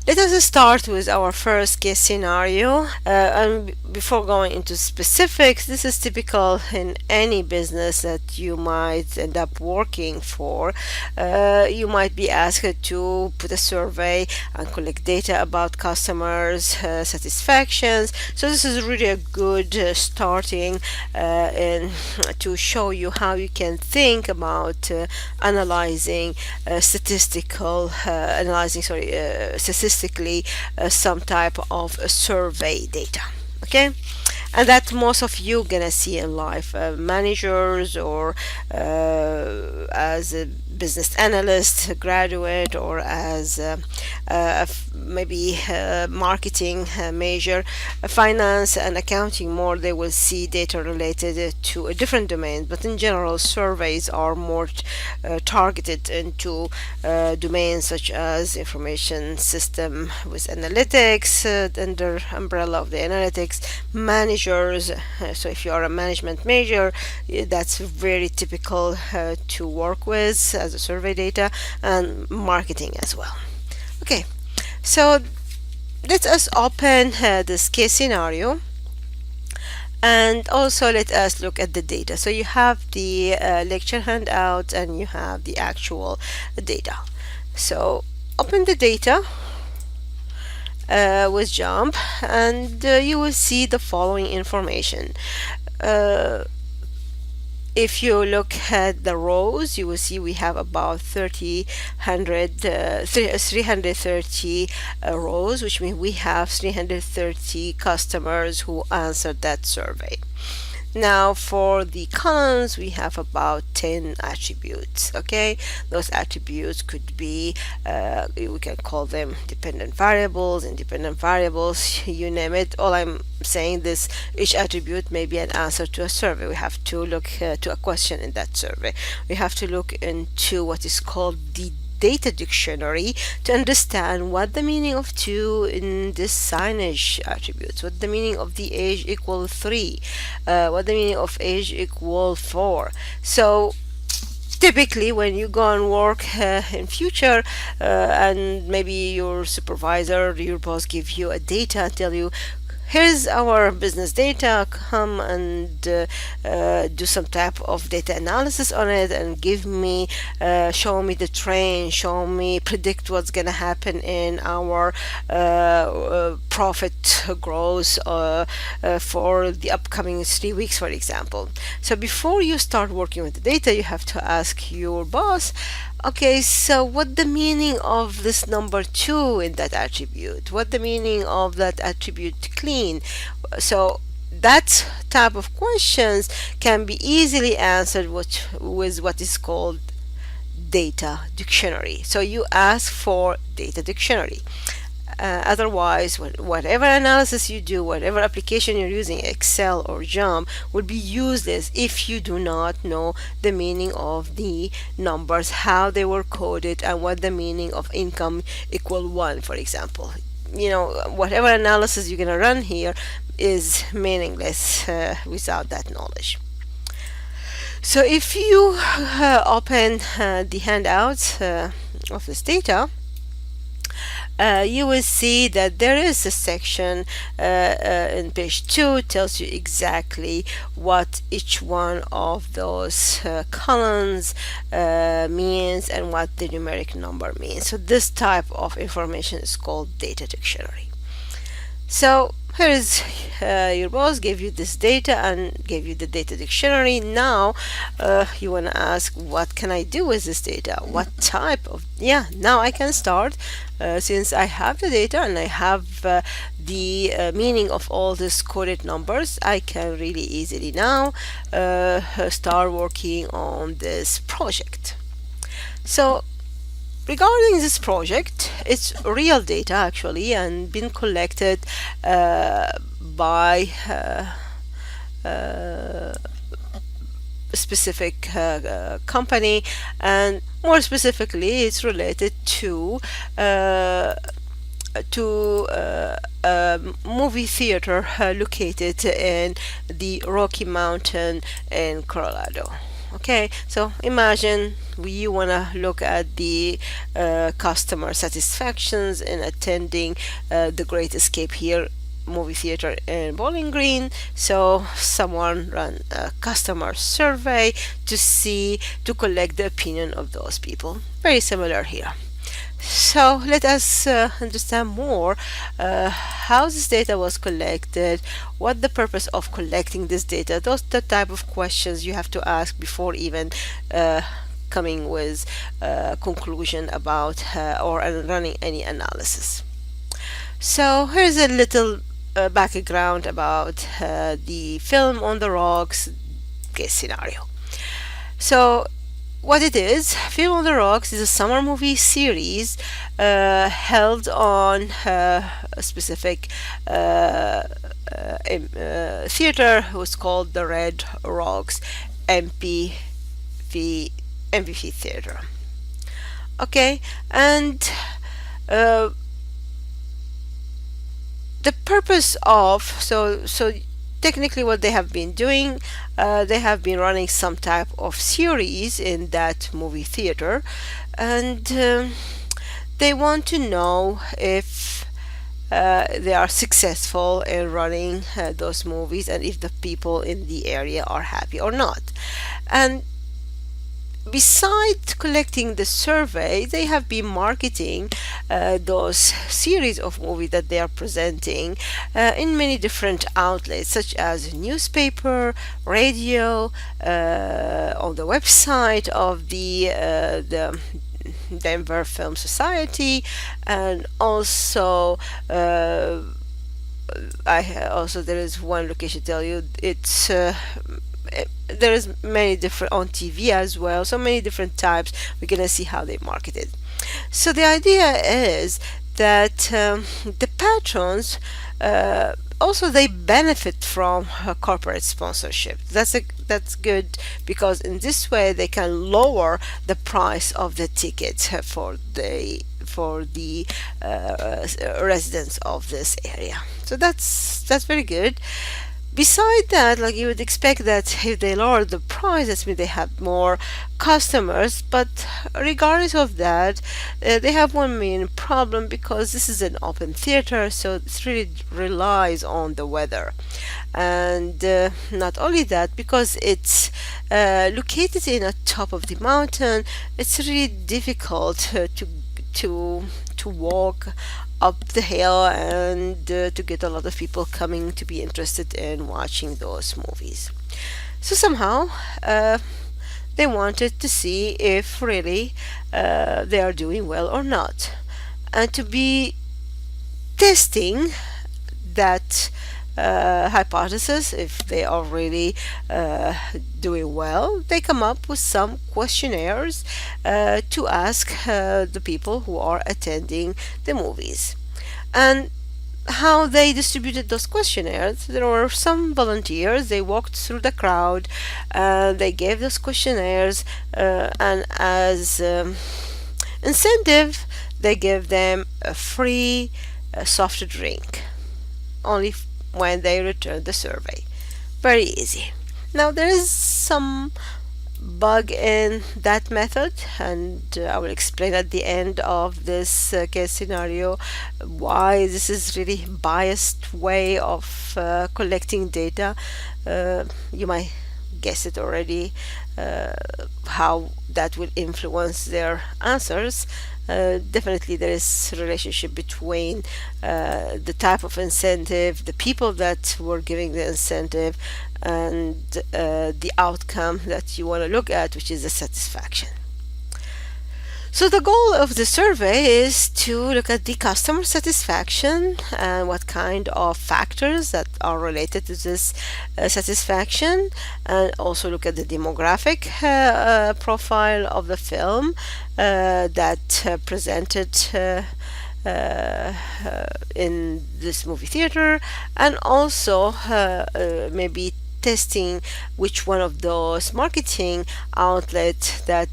Let us start with our first case scenario. And before going into specifics, this is typical in any business that you might end up working for. You might be asked to put a survey and collect data about customers' satisfactions. So this is really a good starting in, to show you how you can think about analyzing statistically some type of survey data. Okay, and that most of you gonna see in life, managers or as a business analyst graduate, or as maybe marketing major, finance and accounting more, they will see data related to a different domain. But in general, surveys are more targeted into domains such as information system with analytics, under umbrella of the analytics, managers. So if you are a management major, that's very typical to work with as a survey data, and marketing as well. Okay, so let us open this case scenario, and also let us look at the data. So you have the lecture handout and you have the actual data. So open the data with JMP, and you will see the following information. Uh, if you look at the rows, you will see we have about 330 rows, which means we have 330 customers who answered that survey. Now for the columns, we have about 10 attributes. Okay, those attributes could be, we can call them dependent variables, independent variables, you name it. All I'm saying this, each attribute may be an answer to a survey. We have to look to a question in that survey. We have to look into what is called the data dictionary to understand what the meaning of 2 in this signage attributes, what the meaning of the age equal 3, what the meaning of age equal 4. So typically when you go and work in future, and maybe your supervisor, your boss give you a data and tell you, here's our business data, come and do some type of data analysis on it and give me, show me the trend, show me, predict what's going to happen in our profit growth for the upcoming 3 weeks, for example. So before you start working with the data, you have to ask your boss, okay, so what the meaning of this number 2 in that attribute? What the meaning of that attribute clean? So that type of questions can be easily answered with what is called data dictionary. So you ask for data dictionary. Otherwise, whatever analysis you do, whatever application you're using, Excel or JMP, will be useless if you do not know the meaning of the numbers, how they were coded, and what the meaning of income equal 1, for example. You know, whatever analysis you're going to run here is meaningless without that knowledge. So if you open the handouts of this data, you will see that there is a section in page 2 tells you exactly what each one of those columns means and what the numeric number means. So this type of information is called data dictionary. So here is your boss gave you this data and gave you the data dictionary. Now you want to ask, what can I do with this data? What type of, now I can start, since I have the data and I have the meaning of all these coded numbers, I can really easily now start working on this project. So regarding this project, it's real data actually, and been collected by a specific company, and more specifically it's related to a movie theater located in the Rocky Mountain in Colorado. Okay, so imagine you want to look at the customer satisfactions in attending the Great Escape here movie theater in Bowling Green. So someone ran a customer survey to collect the opinion of those people. Very similar here. So let us understand more how this data was collected, what the purpose of collecting this data. Those the type of questions you have to ask before even coming with a conclusion about or running any analysis. So here's a little background about the film On the Rocks case scenario. So what it is, Film on the Rocks is a summer movie series held on a specific theater was called the Red Rocks MPV Theater. Okay, and uh, the purpose of technically what they have been doing, they have been running some type of series in that movie theater, and they want to know if they are successful in running those movies and if the people in the area are happy or not. And besides collecting the survey, they have been marketing those series of movies that they are presenting in many different outlets, such as newspaper, radio, on the website of the Denver Film Society, and also also there is one location. Tell you it's. There is many different on TV as well, so many different types. We're gonna see how they market it. So the idea is that the patrons also they benefit from corporate sponsorship. That's good because in this way they can lower the price of the ticket for the residents of this area. So that's very good. Beside that, like you would expect that if they lower the price, that means they have more customers. But regardless of that, they have one main problem because this is an open theater, so it really relies on the weather. And not only that, because it's located in a top of the mountain, it's really difficult to walk up the hill and to get a lot of people coming to be interested in watching those movies. So somehow they wanted to see if really they are doing well or not, and to be testing that hypothesis if they are really doing well, they come up with some questionnaires to ask the people who are attending the movies. And how they distributed those questionnaires, there were some volunteers, they walked through the crowd, they gave those questionnaires, and as incentive, they gave them a free soft drink. Only when they return the survey. Very easy. Now there is some bug in that method, and I will explain at the end of this case scenario why this is really biased way of collecting data. You might guess it already, how that will influence their answers. Definitely there is a relationship between the type of incentive, the people that were giving the incentive, and the outcome that you want to look at, which is the satisfaction. So the goal of the survey is to look at the customer satisfaction and what kind of factors that are related to this satisfaction, and also look at the demographic profile of the film that presented in this movie theater, and also maybe testing which one of those marketing outlets that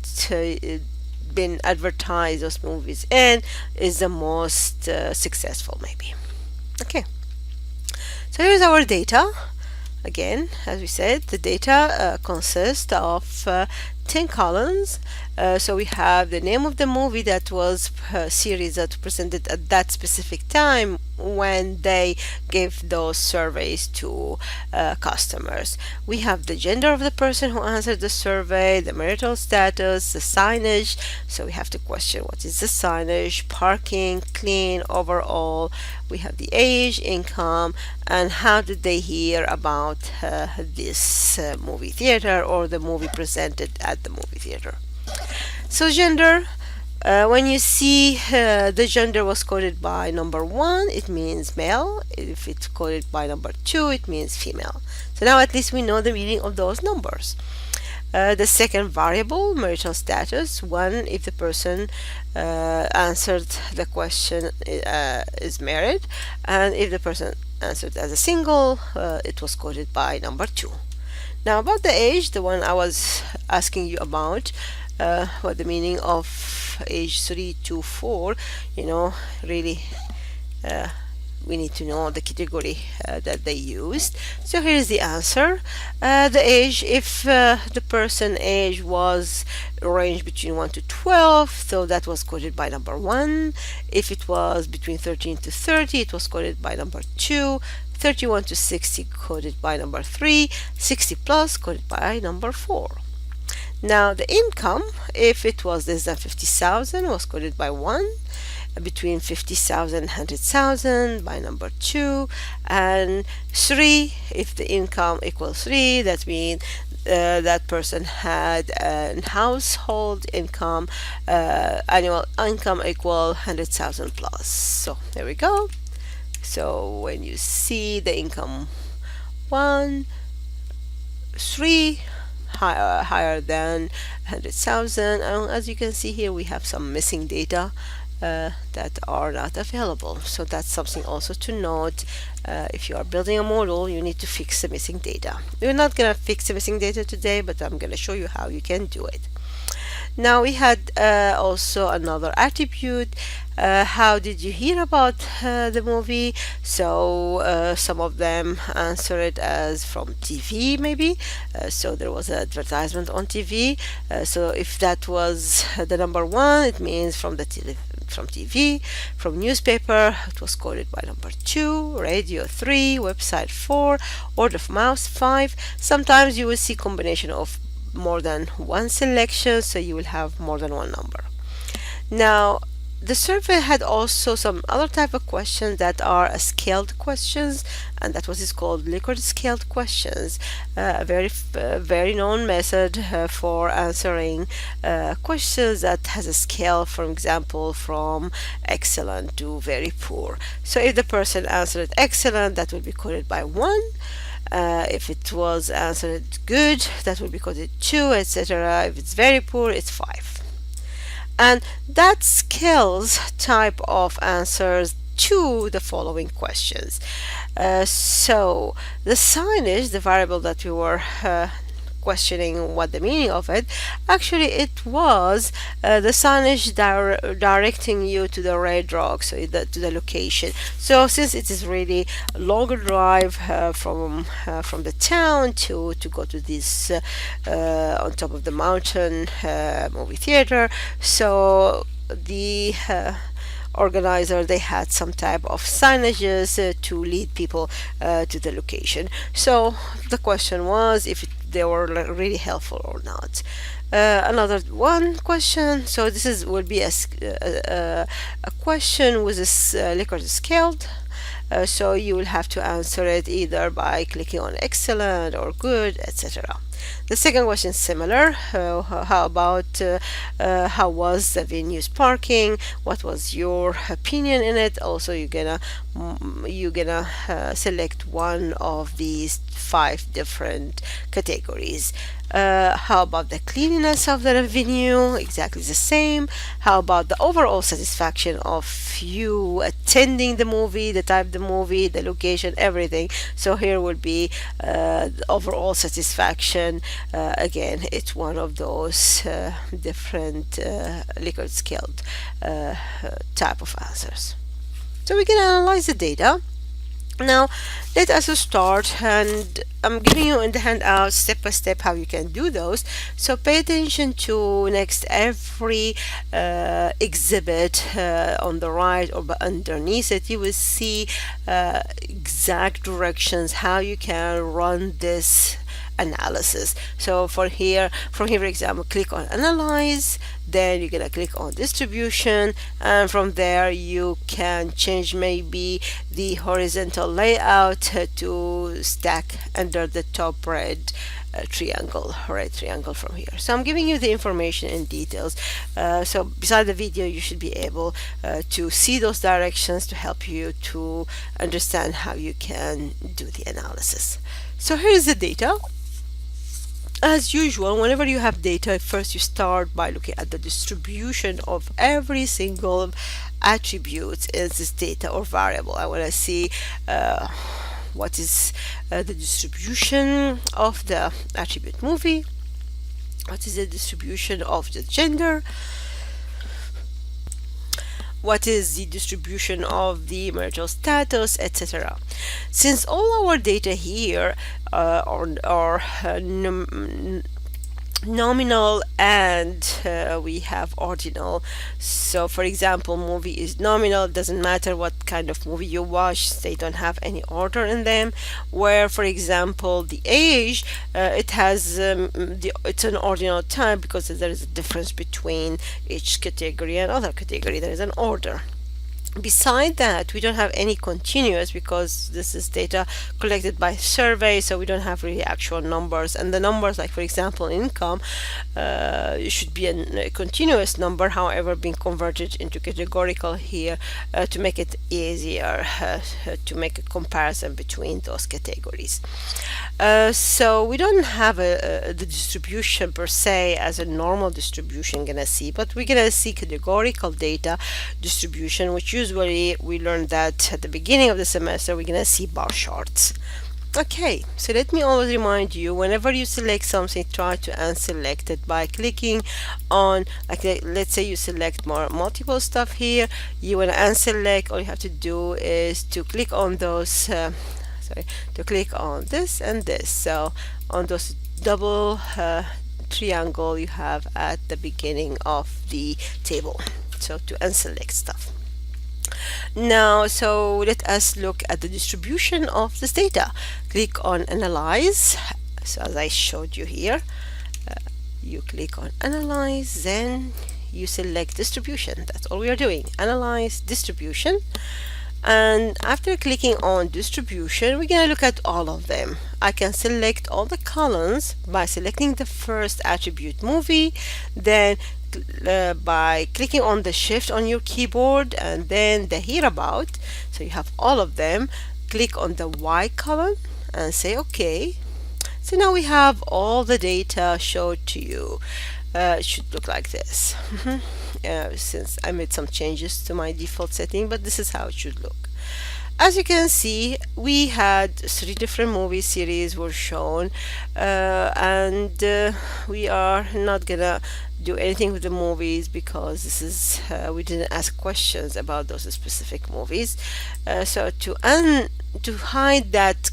been advertised those movies and is the most successful maybe. Okay, so here's our data. Again, as we said, the data consists of 10 columns. So we have the name of the movie that was series that presented at that specific time when they gave those surveys to customers. We have the gender of the person who answered the survey, the marital status, the signage. So we have to question what is the signage, parking, clean, overall. We have the age, income, and how did they hear about this movie theater or the movie presented at the movie theater. So gender, when you see the gender was coded by number 1, it means male. If it's coded by number 2, it means female. So now at least we know the meaning of those numbers. The second variable, marital status, 1 if the person answered the question is married, and if the person answered as a single, it was coded by number 2. Now about the age, the one I was asking you about, what the meaning of age 3 to 4, really we need to know the category that they used. So here is the answer. The age, if the person age was ranged between 1 to 12, so that was coded by number 1. If it was between 13 to 30, it was coded by number 2. 31 to 60 coded by number 3. 60 plus coded by number 4. Now the income, if it was less than 50,000, was coded by 1. Between 50,000 and 100,000 by number 2, and 3 if the income equals 3, that means that person had a household income, annual income equal 100,000 plus. So there we go. So when you see the income 1, 3 higher than 100,000, and as you can see here we have some missing data that are not available. So that's something also to note. If you are building a model, you need to fix the missing data. We're not going to fix the missing data today, but I'm going to show you how you can do it. Now we had also another attribute. How did you hear about the movie? So some of them answer it as from TV maybe. So there was an advertisement on TV. So if that was the number 1, it means from the from TV. From newspaper, it was coded by number 2. Radio 3. Website 4. Word of mouth 5. Sometimes you will see combination of more than one selection, so you will have more than one number. Now the survey had also some other type of questions that are scaled questions, and that was called Likert scaled questions, a very known method for answering questions that has a scale, for example, from excellent to very poor. So if the person answered excellent, that will be coded by 1. If it was answered good, that will be coded 2, etc. If it's very poor, it's 5. And that scales type of answers to the following questions. So the signage, the variable that we were questioning what the meaning of it, actually it was the signage directing you to the red rock, so to the location. So since it is really a longer drive from the town to go to this on top of the mountain movie theater, so the organizer, they had some type of signages to lead people to the location. So the question was if they were really helpful or not. Another one question. So this will be a question with this Likert scaled. So you will have to answer it either by clicking on excellent or good, etc. The second question is similar. How about how was the venue's parking? What was your opinion in it? Also, you're gonna select one of these 5 different categories. How about the cleanliness of the venue? Exactly the same. How about the overall satisfaction of you attending the movie, the type of the movie, the location, everything? So here would be the overall satisfaction. Again, it's one of those different Likert scaled type of answers. So we can analyze the data. Now, let us start, and I'm giving you in the handout step by step how you can do those. So pay attention to next every exhibit on the right or underneath it. You will see exact directions how you can run this analysis. So for here, from here, for example, click on analyze, then you're gonna click on distribution, and from there you can change maybe the horizontal layout to stack under the top red triangle, right triangle from here. So I'm giving you the information in details. So beside the video, you should be able to see those directions to help you to understand how you can do the analysis. So here's the data. As usual, whenever you have data, first you start by looking at the distribution of every single attribute in this data or variable. I want to see what is the distribution of the attribute movie, what is the distribution of the gender, what is the distribution of the marital status, etc. Since all our data here are nominal and we have ordinal, so for example, movie is nominal, doesn't matter what kind of movie you watch, they don't have any order in them. Where for example the age, it has it's an ordinal type because there is a difference between each category and other category, there is an order. Beside that, we don't have any continuous because this is data collected by survey, so we don't have really actual numbers. And the numbers, like for example income, it should be a continuous number, however being converted into categorical here to make it easier to make a comparison between those categories. So we don't have the distribution per se as a normal distribution gonna see, but we're gonna see categorical data distribution, which usually we learned that at the beginning of the semester we're gonna see bar charts. Okay, so let me always remind you, whenever you select something, try to unselect it by clicking on, like let's say you select multiple stuff here, you want to unselect, all you have to do is to click on those to click on this and this, so on those double triangle you have at the beginning of the table, so to unselect stuff. Now, so let us look at the distribution of this data. Click on analyze, so as I showed you here, you click on analyze, then you select distribution. That's all we are doing, analyze distribution. And after clicking on distribution, we're going to look at all of them. I can select all the columns by selecting the first attribute movie, then by clicking on the shift on your keyboard and then the here about, so you have all of them. Click on the Y column and say OK. So now we have all the data showed to you. It should look like this. Since I made some changes to my default setting, but this is how it should look. As you can see, we had 3 different movie series were shown, and we are not gonna do anything with the movies because this is we didn't ask questions about those specific movies. So to hide that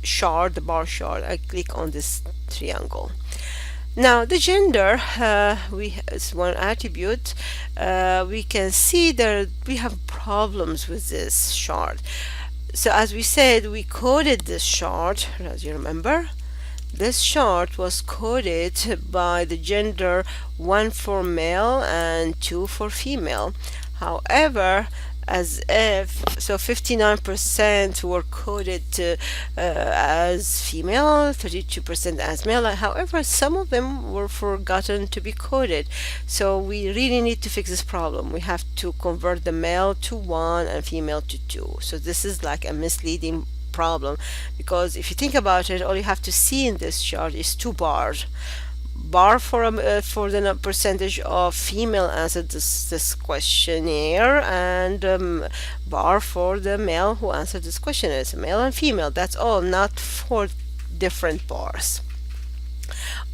chart, the bar chart, I click on this triangle. Now the gender, is one attribute. We can see that we have problems with this chart. So as we said, we coded this chart, as you remember. This chart was coded by the gender 1 for male and 2 for female. However, as if so 59% were coded as female, 32% as male. However, some of them were forgotten to be coded, so we really need to fix this problem. We have to convert the male to 1 and female to 2. So this is like a misleading problem, because if you think about it, all you have to see in this chart is 2 bars. Bar for the percentage of female answered this questionnaire, and bar for the male who answered this questionnaire. It's male and female, that's all, not 4 different bars.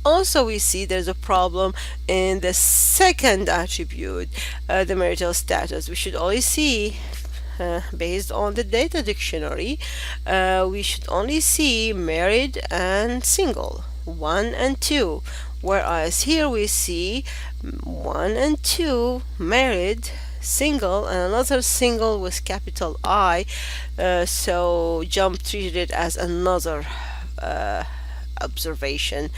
Also, we see there's a problem in the second attribute, the marital status. We should always see based on the data dictionary, we should only see married and single, 1 and 2, whereas here we see 1 and 2 married, single, and another single with capital I, so JMP treated it as another observation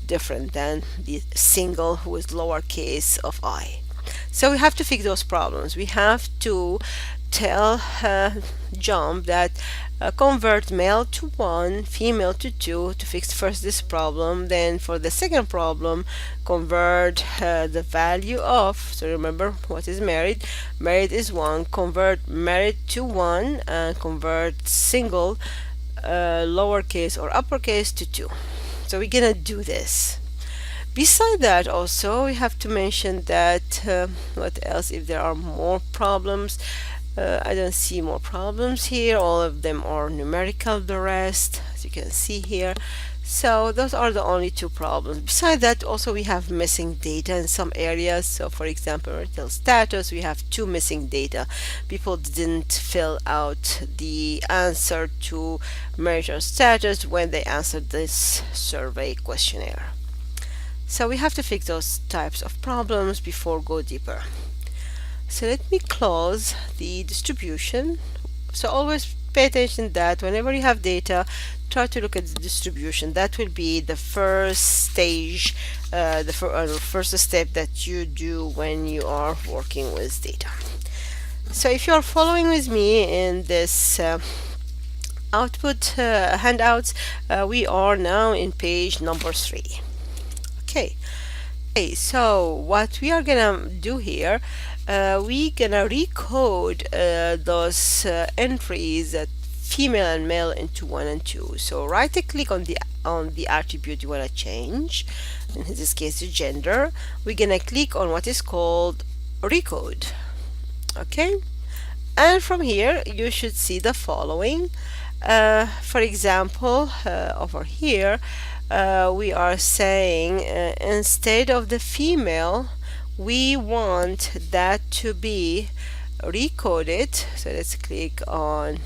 different than the single with lowercase of I. So we have to fix those problems. We have to tell JMP that convert male to 1, female to 2 to fix first this problem. Then for the second problem, convert the value of, so remember what is married. Married is 1. Convert married to 1 and convert single lowercase or uppercase to 2. So we're gonna do this. Beside that, also we have to mention that what else, if there are more problems. I don't see more problems here. All of them are numerical, the rest, as you can see here. So those are the only two problems. Besides that, also we have missing data in some areas. So for example, marital status, we have 2 missing data. People didn't fill out the answer to marital status when they answered this survey questionnaire. So we have to fix those types of problems before go deeper. So let me close the distribution. So always pay attention that whenever you have data, try to look at the distribution. That will be the first stage, the first step that you do when you are working with data. So if you are following with me in this output handouts, we are now in page number 3. Okay. So what we are gonna do here, we gonna recode those entries that female and male into 1 and 2. So right click on the attribute you want to change, in this case the gender. We're gonna click on what is called recode. Okay, and from here you should see the following. For example, over here we are saying instead of the female, we want that to be recoded. So let's click on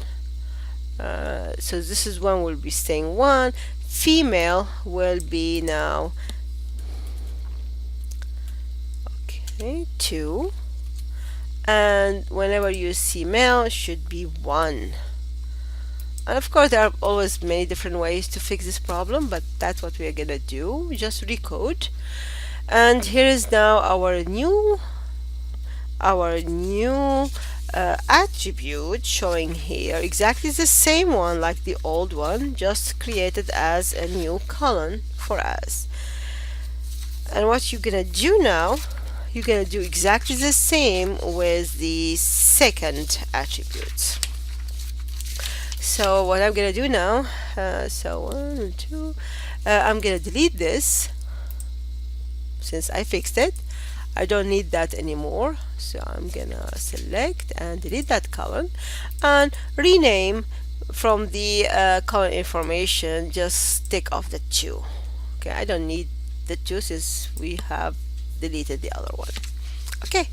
so this is one will be staying 1, female will be now 2, and whenever you see male, it should be 1. And of course there are always many different ways to fix this problem, but that's what we are gonna do. We just recode, and here is now our new attribute showing here, exactly the same one like the old one, just created as a new column for us. And what you're gonna do now, you're gonna do exactly the same with the second attribute. So what I'm gonna do now, so 1 and 2, I'm gonna delete this since I fixed it. I don't need that anymore, so I'm gonna select and delete that column and rename from the column information, just take off the 2. Okay, I don't need the 2 since we have deleted the other one. Okay,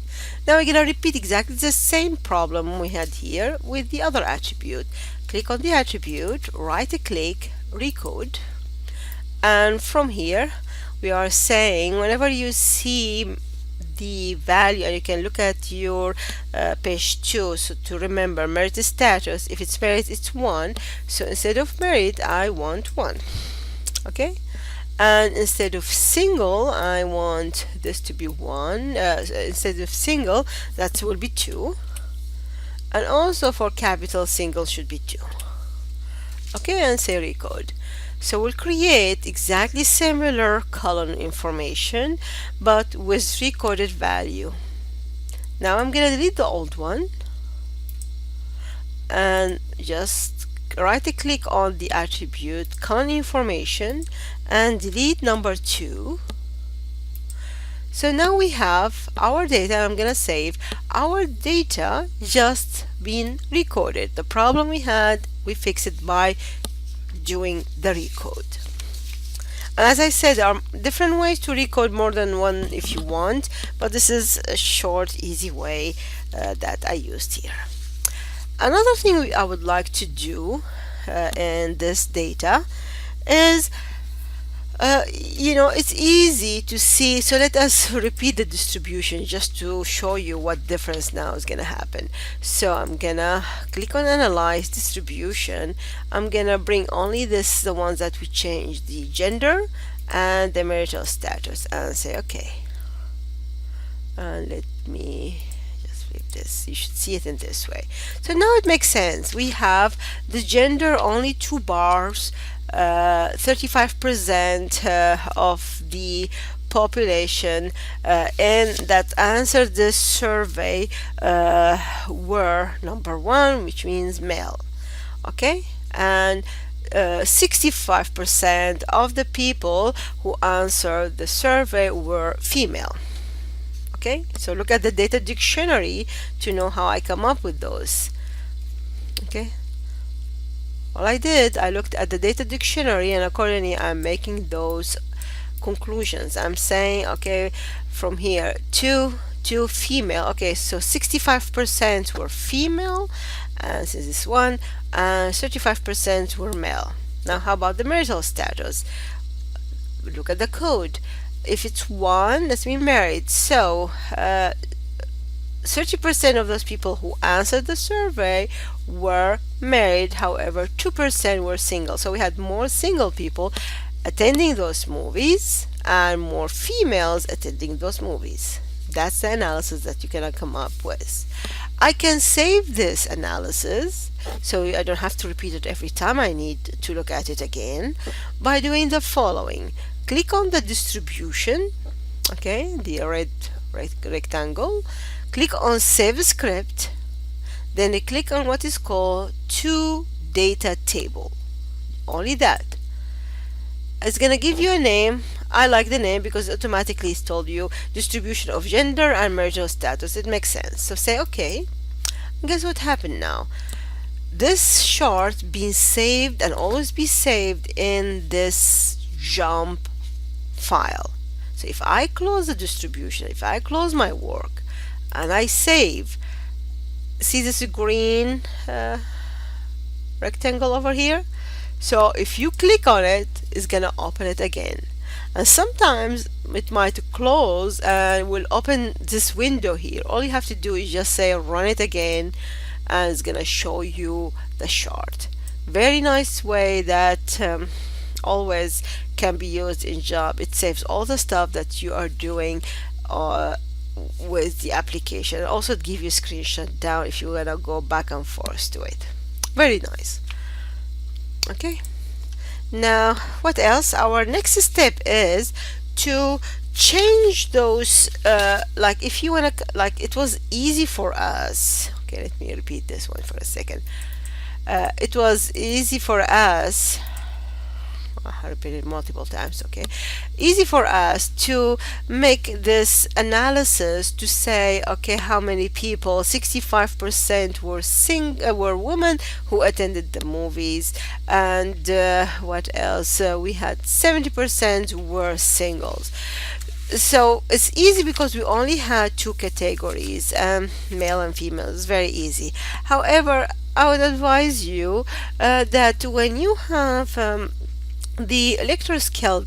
now we're gonna repeat exactly the same problem we had here with the other attribute. Click on the attribute, right click, recode, and from here we are saying whenever you see the value, and you can look at your page 2, so to remember married status, if it's married it's 1, so instead of married I want 1. Okay, and instead of single I want this to be 1, instead of single that will be 2, and also for capital single should be 2. Okay, and say recode. So we'll create exactly similar column information but with recoded value. Now I'm gonna delete the old one and just right click on the attribute column information and delete number 2. So now we have our data. I'm gonna save our data just been recorded. The problem we had, we fixed it by doing the recode. And as I said, there are different ways to recode, more than one if you want, but this is a short, easy way that I used here. Another thing I would like to do in this data is it's easy to see. So let us repeat the distribution just to show you what difference now is gonna happen. So I'm gonna click on analyze distribution. I'm gonna bring only the ones that we changed, the gender and the marital status, and say okay. And let me just flip this. You should see it in this way. So now it makes sense. We have the gender, only 2 bars. 35% of the population and that answered this survey were number 1, which means male. Okay, and 65% of the people who answered the survey were female. Okay, so look at the data dictionary to know how I come up with those. Okay, all I did, I looked at the data dictionary, and accordingly I'm making those conclusions. I'm saying, okay, from here to female. Okay, so 65% were female, and since this one, and 35% were male. Now how about the marital status? Look at the code. If it's 1, that's mean married. So 30% of those people who answered the survey were married. However, 2% were single. So we had more single people attending those movies and more females attending those movies. That's the analysis that you can come up with. I can save this analysis so I don't have to repeat it every time I need to look at it again by doing the following. Click on the distribution, okay, the red rectangle. Click on Save Script, then you click on what is called To Data Table. Only that. It's going to give you a name. I like the name because automatically it's told you distribution of gender and marital status. It makes sense. So say OK. And guess what happened now? This chart being saved and always be saved in this JMP file. So if I close the distribution, if I close my work, and I save, see this green rectangle over here? So if you click on it, it's gonna open it again. And sometimes it might close and will open this window here. All you have to do is just say run it again, and it's gonna show you the chart. Very nice way that always can be used in job. It saves all the stuff that you are doing with the application. Also give you a screenshot down if you wanna go back and forth to it. Very nice. Okay, now what else? Our next step is to change those like if you wanna, like it was easy for us. Okay, let me repeat this one for a second. It was easy for us, I repeated multiple times. Okay, easy for us to make this analysis to say, okay, how many people? 65% were women who attended the movies, and what else? We had 70% were singles. So it's easy because we only had 2 categories, male and female. It's very easy. However, I would advise you that when you have the electoral scale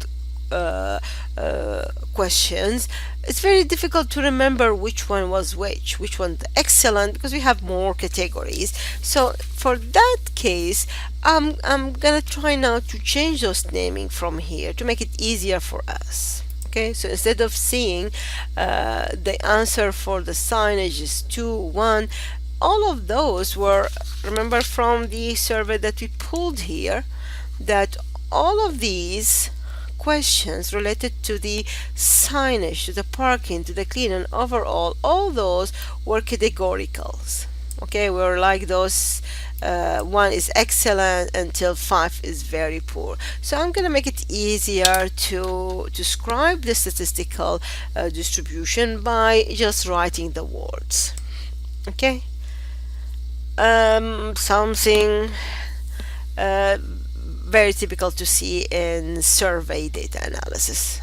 questions, it's very difficult to remember which one was which one excellent, because we have more categories. So for that case, I'm gonna try now to change those naming from here to make it easier for us. Okay, so instead of seeing the answer for the signage is 2, 1, all of those were, remember from the survey that we pulled here, that all of these questions related to the signage, to the parking, to the clean and overall, all those were categoricals. Okay, we're like those 1 is excellent until 5 is very poor. So I'm going to make it easier to describe the statistical distribution by just writing the words. Okay, something very typical to see in survey data analysis.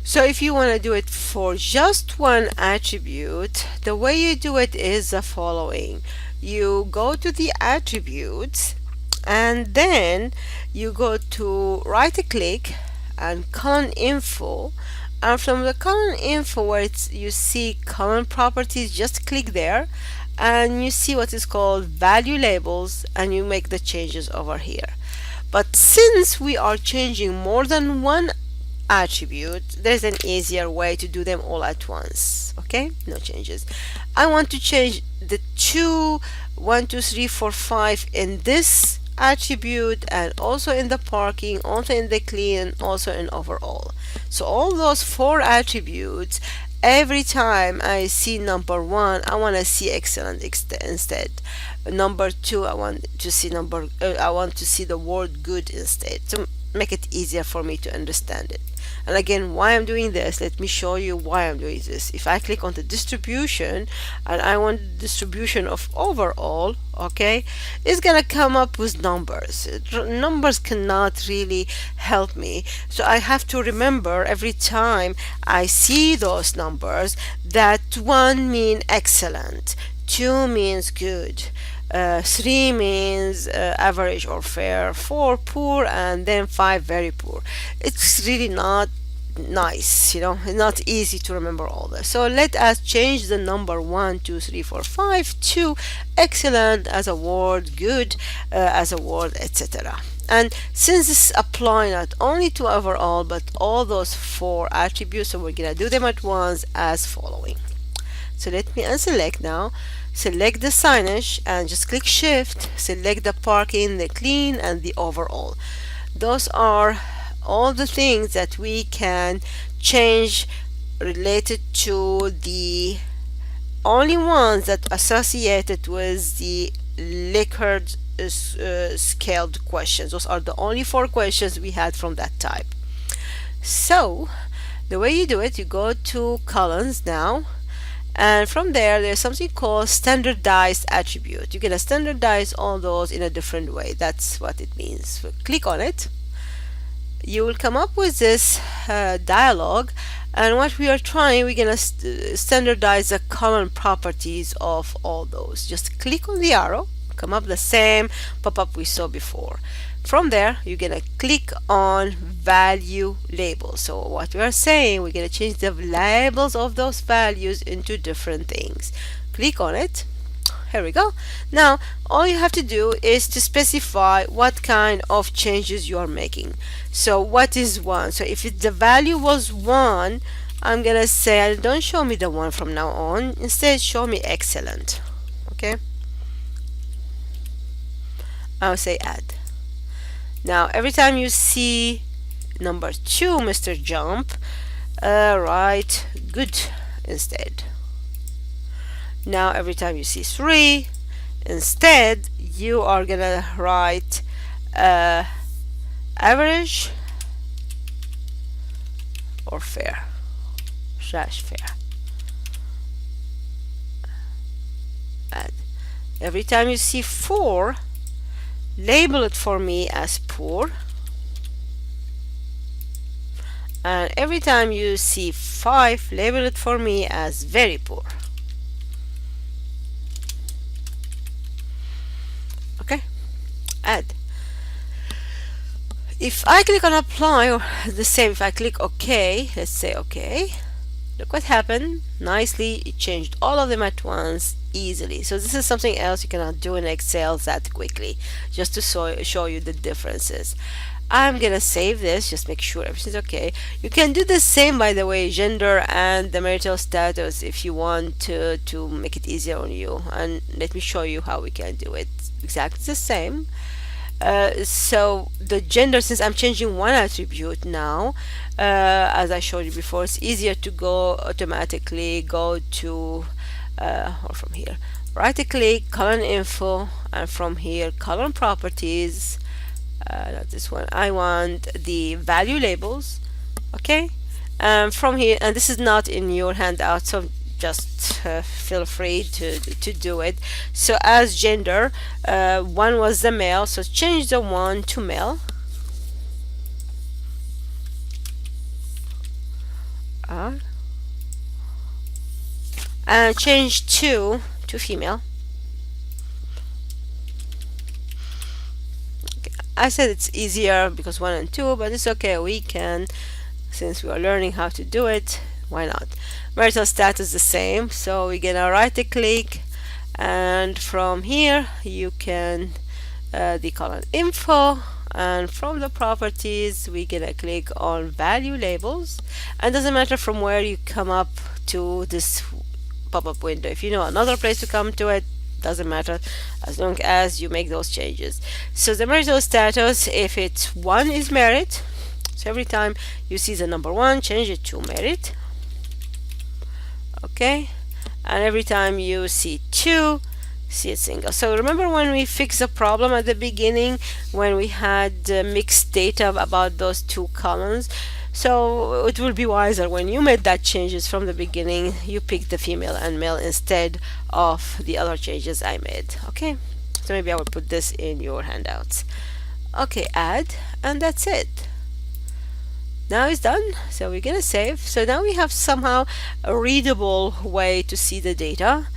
So if you want to do it for just one attribute, the way you do it is the following. You go to the attributes and then you go to right click and column info, and from the column info where you see column properties, just click there and you see what is called value labels, and you make the changes over here. But since we are changing more than one attribute, there's an easier way to do them all at once. Okay, no changes. I want to change the 2 1 2 3 4 5 in this attribute, and also in the parking, also in the clean, and also in overall. So all those 4 attributes, every time I see number 1, I want to see excellent instead. Number 2, I want to see the word good instead, to make it easier for me to understand it. And again, why I'm doing this, let me show you why I'm doing this. If I click on the distribution and I want the distribution of overall, okay, it's gonna come up with numbers. Numbers cannot really help me, so I have to remember every time I see those numbers that 1 means excellent, 2 means good, 3 means average or fair, 4 poor, and then 5 very poor. It's really not nice, it's not easy to remember all this. So let us change the number 1 2 3 4 5 to excellent as a word, good as a word, etc. And since this apply not only to overall but all those 4 attributes, so we're gonna do them at once as following. So let me unselect now. Select the signage and just click shift, select the parking, the clean, and the overall. Those are all the things that we can change related to the only ones that associated with the Likert scaled questions. Those are the only 4 questions we had from that type. So the way you do it, you go to columns now, and from there's something called standardized attribute. You're gonna standardize all those in a different way. That's what it means. So click on it. You will come up with this dialog, and what we are trying, we're gonna standardize the common properties of all those. Just click on the arrow, come up the same pop-up we saw before. From there, you're gonna click on value labels. So what we are saying, we're gonna change the labels of those values into different things. Click on it. Here we go. Now all you have to do is to specify what kind of changes you are making. So what is 1? So if the value was 1, I'm gonna say don't show me the 1 from now on, instead show me excellent. Okay, I'll say add. Now every time you see number 2, Mr. Jump, write good instead. Now every time you see 3, instead you are gonna write average or fair / fair. Add. Every time you see 4, label it for me as poor, and every time you see 5, label it for me as very poor. Okay, add. If I click on apply, or the same, if I click OK, let's say OK, look what happened. Nicely, it changed all of them at once easily. So this is something else you cannot do in Excel that quickly, just to show you the differences. I'm gonna save this, just make sure everything's okay. You can do the same, by the way, gender and the marital status, if you want to make it easier on you. And let me show you how we can do it. Exactly the same. So the gender, since I'm changing one attribute now, as I showed you before, it's easier to automatically go to or from here, right click, column info, and from here column properties, not this one, I want the value labels. Okay, from here, and this is not in your handout, so just feel free to do it. So as gender, 1 was the male, so change the 1 to male. and change to female. I said it's easier because 1 and 2, but it's okay. We can, since we are learning how to do it, why not? Marital status the same. So we're gonna right click, and from here you can the column info, and from the properties we're gonna click on value labels, and doesn't matter from where you come up to this pop-up window. If you know another place to come to it, doesn't matter, as long as you make those changes. So the marital status, if it's 1 is married, so every time you see the number 1, change it to married. Okay, and every time you see 2, see it single. So remember when we fixed the problem at the beginning when we had mixed data about those 2 columns? So it will be wiser when you made that changes from the beginning, you pick the female and male instead of the other changes I made. Okay, so maybe I will put this in your handouts. Okay, add, and that's it. Now it's done, so we're gonna save. So now we have somehow a readable way to see the data.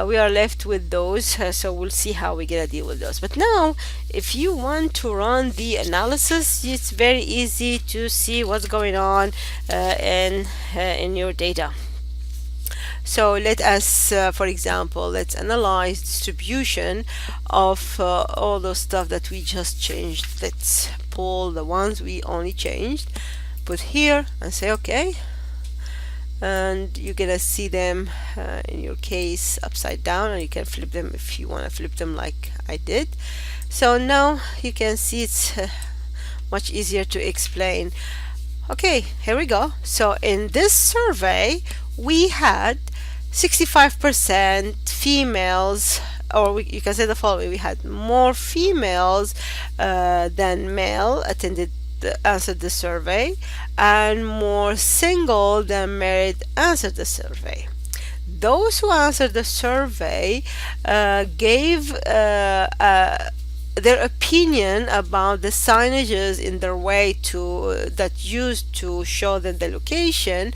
We are left with those, so we'll see how we're gonna deal with those. But now if you want to run the analysis, it's very easy to see what's going on in your data. So let us, for example, let's analyze distribution of all those stuff that we just changed. Let's pull the ones we only changed, put here, and say okay. And you're gonna see them in your case upside down, and you can flip them if you want to flip them like I did. So now you can see it's much easier to explain. Okay, here we go. So in this survey we had 65% females, or you can say the following: we had more females than male answered the survey, and more single than married answered the survey. Those who answered the survey gave their opinion about the signages in their way to that used to show them the location.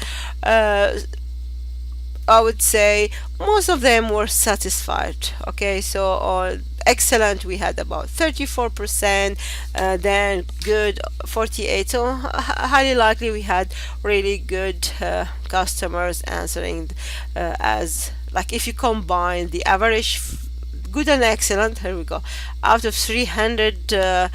I would say most of them were satisfied. Okay, so excellent we had about 34%, then good 48. So highly likely we had really good customers answering as, like, if you combine the average good and excellent, here we go, out of 300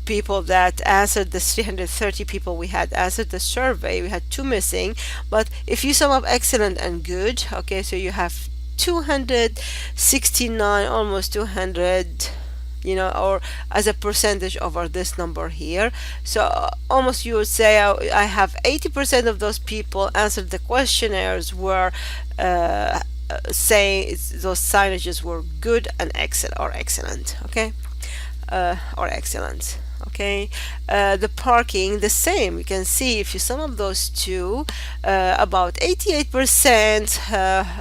people that answered, the 330 people we had answered the survey, we had 2 missing. But if you sum up excellent and good, okay, so you have 269, almost 200, or as a percentage over this number here. So almost you would say I have 80% of those people answered the questionnaires were saying those signages were good and excellent, or excellent. Okay, or excellent. Okay, the parking the same. You can see if you sum up those two, about 88%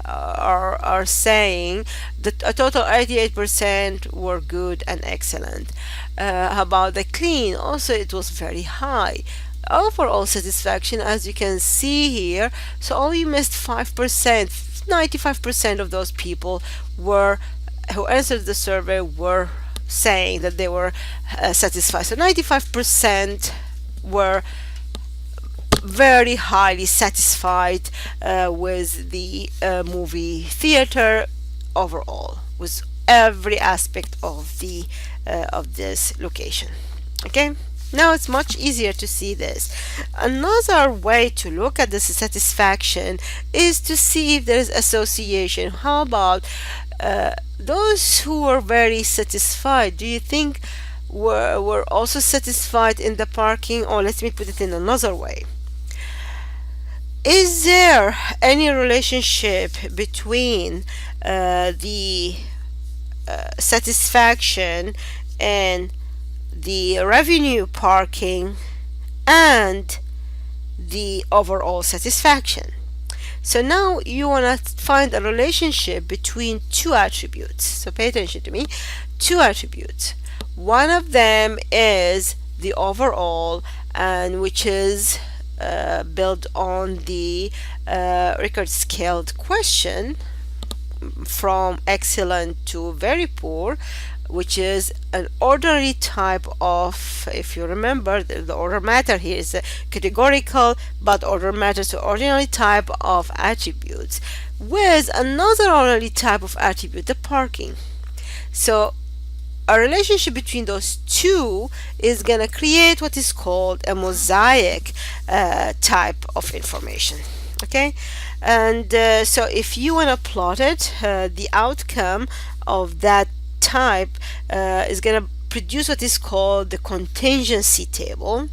are saying that a total 88% were good and excellent. About the clean, also it was very high. Overall satisfaction, as you can see here, so only missed 5%. 95% of those people who answered the survey were saying that they were satisfied. So 95% were very highly satisfied with the movie theater overall, with every aspect of this location. Okay, now it's much easier to see this. Another way to look at this satisfaction is to see if there is association. How about those who were very satisfied? Do you think were also satisfied in the parking? Or let me put it in another way. Is there any relationship between the satisfaction and the revenue parking and the overall satisfaction? So now you want to find a relationship between 2 attributes. So pay attention to me. 2 attributes. One of them is the overall, and which is built on the record scaled question from excellent to very poor, which is an ordinary type of, if you remember, the order matter here is categorical, but order matters to ordinary type of attributes with another ordinary type of attribute, the parking. So a relationship between those two is going to create what is called a mosaic type of information. Okay, and so if you want to plot it, the outcome of that type is going to produce what is called the contingency table,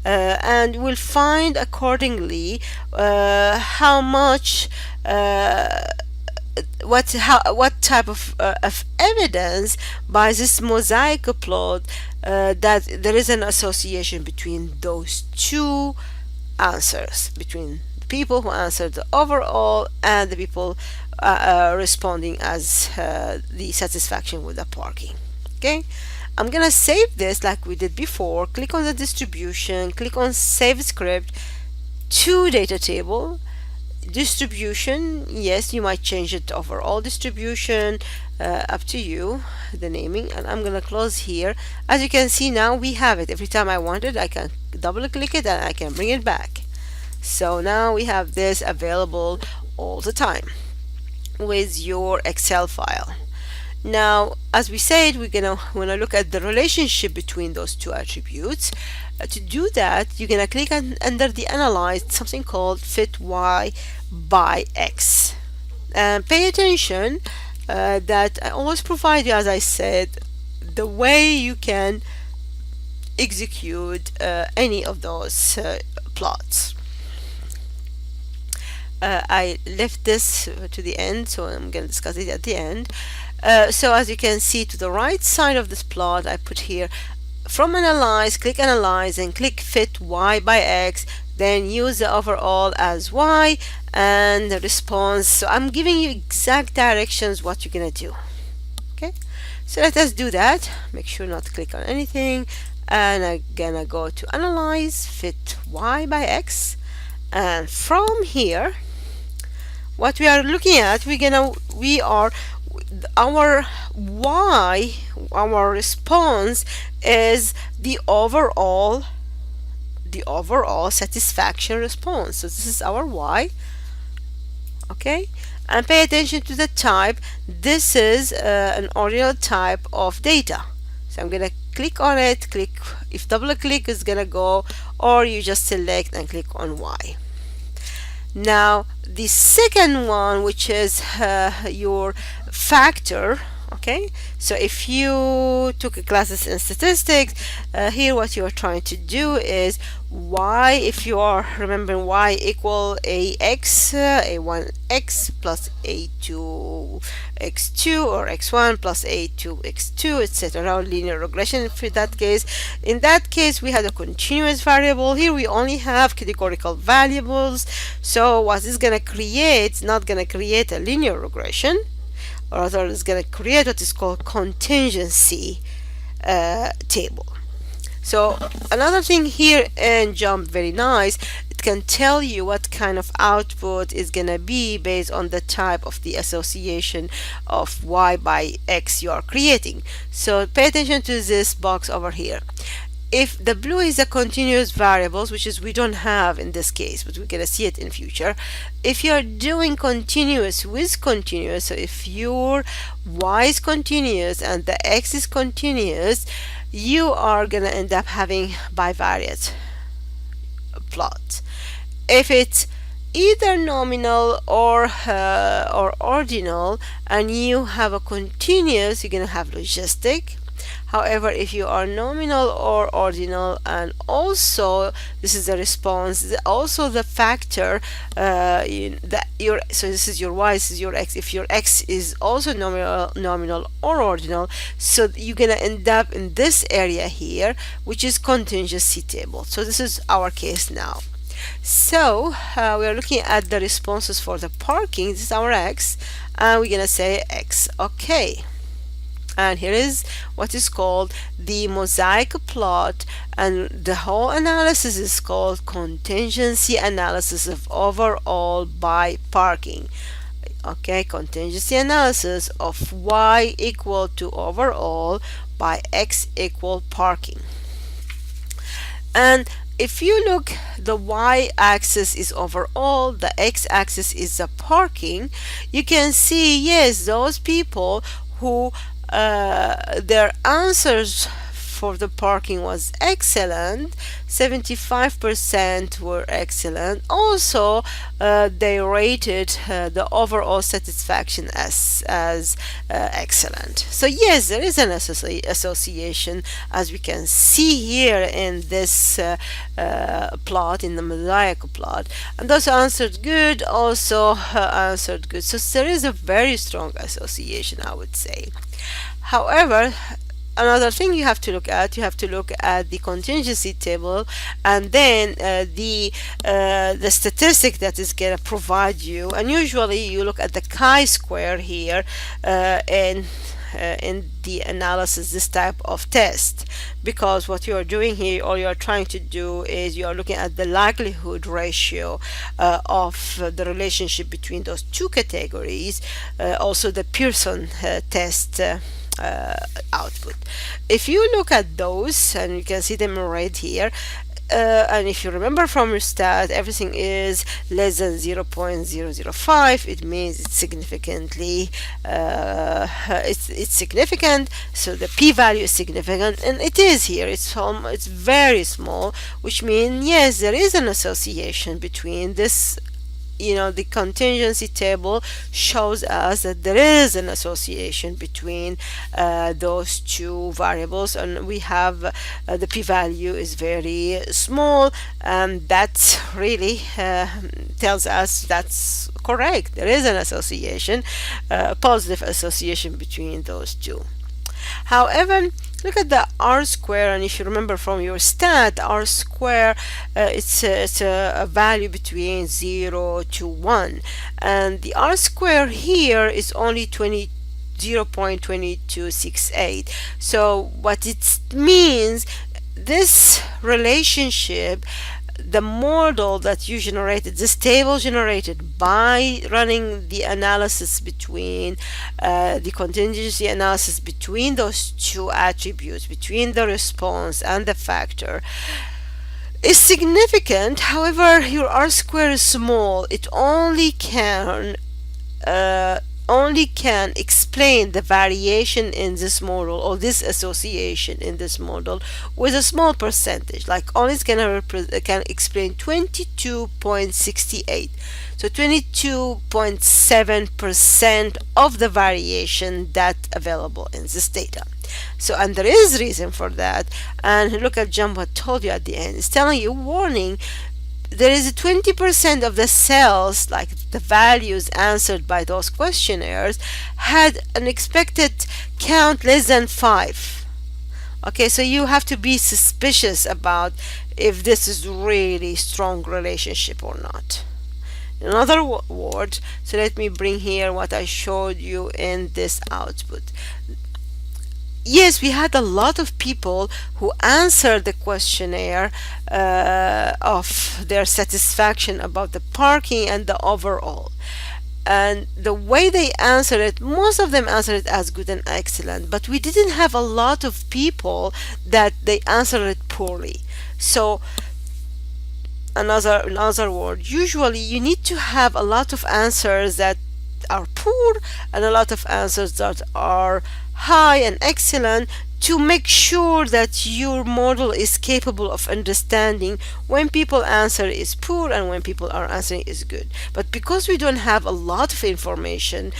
and we'll find accordingly how much what type of evidence by this mosaic plot that there is an association between those two answers, between the people who answered the overall and the people responding as the satisfaction with the parking. Okay, I'm gonna save this like we did before. Click on the distribution, click on save script to data table. Distribution, yes, you might change it to overall distribution, up to you, the naming, and I'm gonna close here. As you can see, now we have it. Every time I want it, I can double click it and I can bring it back. So now we have this available all the time with your Excel file. Now, as we said, we're gonna look at the relationship between those two attributes. To do that, you're gonna click under the analyze something called fit y by x, and pay attention that I always provide you, as I said, the way you can execute any of those plots. I left this to the end, so I'm going to discuss it at the end. So as you can see, to the right side of this plot, I put here from analyze, click analyze and click fit y by x, then use the overall as y and the response. So I'm giving you exact directions what you're gonna do. Okay, so let us do that. Make sure not to click on anything, and I'm gonna go to analyze, fit y by x, and from here what we are looking at, our y, our response is the overall satisfaction response. So this is our y. Okay, and pay attention to the type. This is an ordinal type of data. So I'm gonna click on it, if double click is gonna go, or you just select and click on y. Now the second one, which is your factor. Okay, so if you took classes in statistics, here what you are trying to do is y, if you are remembering y equal ax, a1x plus a2 x2, or x1 plus a2 x2, etc. Linear regression. For that case, in that case we had a continuous variable. Here we only have categorical variables, so what is going to create, it's not going to create a linear regression, or rather it's going to create what is called contingency table. So another thing here in JMP, very nice, it can tell you what kind of output is going to be based on the type of the association of y by x you are creating. So pay attention to this box over here. If the blue is a continuous variables, which is we don't have in this case, but we're going to see it in future. If you're doing continuous with continuous, so if your y is continuous and the x is continuous, you are going to end up having bivariate plot. If it's either nominal or ordinal and you have a continuous, you're going to have logistic. However, if you are nominal or ordinal, and also this is the response, also the factor so this is your y, this is your x. If your x is also nominal or ordinal, so you're gonna end up in this area here, which is contingency table. So this is our case now. So we are looking at the responses for the parking. This is our x, and we're gonna say x. Okay. And here is what is called the mosaic plot, and the whole analysis is called contingency analysis of overall by parking. Okay, contingency analysis of y equal to overall by x equal parking. And if you look, the y-axis is overall, the x-axis is the parking. You can see, yes, those people who their answers for the parking was excellent, 75% were excellent. Also, they rated the overall satisfaction as excellent. So yes, there is an association, as we can see here in this plot, in the mosaic plot. And those who answered good also answered good. So there is a very strong association, I would say. However, another thing you have to look at, the contingency table, and then the statistic that is going to provide you. And usually you look at the chi-square here in the analysis, this type of test, because what you are doing here, or you are trying to do, is you are looking at the likelihood ratio of the relationship between those two categories, also the Pearson test output. If you look at those, and you can see them right here, and if you remember from your stat, everything is less than 0.005, it means it's significantly it's significant. So the p-value is significant, and it is here. It's very small, which means yes, there is an association between this. The contingency table shows us that there is an association between those two variables, and we have the p-value is very small, and that really tells us that's correct. There is an association, positive association between those two. However, look at the r square, and if you remember from your stat, r square, it's a value between 0 to 1, and the r square here is only 0.2268. So what it means, this relationship, the model that you generated, this table generated by running the analysis between the contingency analysis between those two attributes, between the response and the factor, is significant. However, your r square is small. It only can explain the variation in this model, or this association in this model, with a small percentage. Like only it's can explain 22.68. So 22.7% of the variation that's available in this data. So, and there is reason for that. And look at Jump what told you at the end. It's telling you, warning, there is 20% of the cells, like the values answered by those questionnaires, had an expected count less than 5. Okay, so you have to be suspicious about if this is really strong relationship or not. In other words, so let me bring here what I showed you in this output. Yes, we had a lot of people who answered the questionnaire of their satisfaction about the parking and the overall. And the way they answered it, most of them answered it as good and excellent, but we didn't have a lot of people that they answered it poorly. So in other words, usually you need to have a lot of answers that are poor and a lot of answers that are high and excellent, to make sure that your model is capable of understanding when people answer is poor and when people are answering is good. But because we don't have a lot of information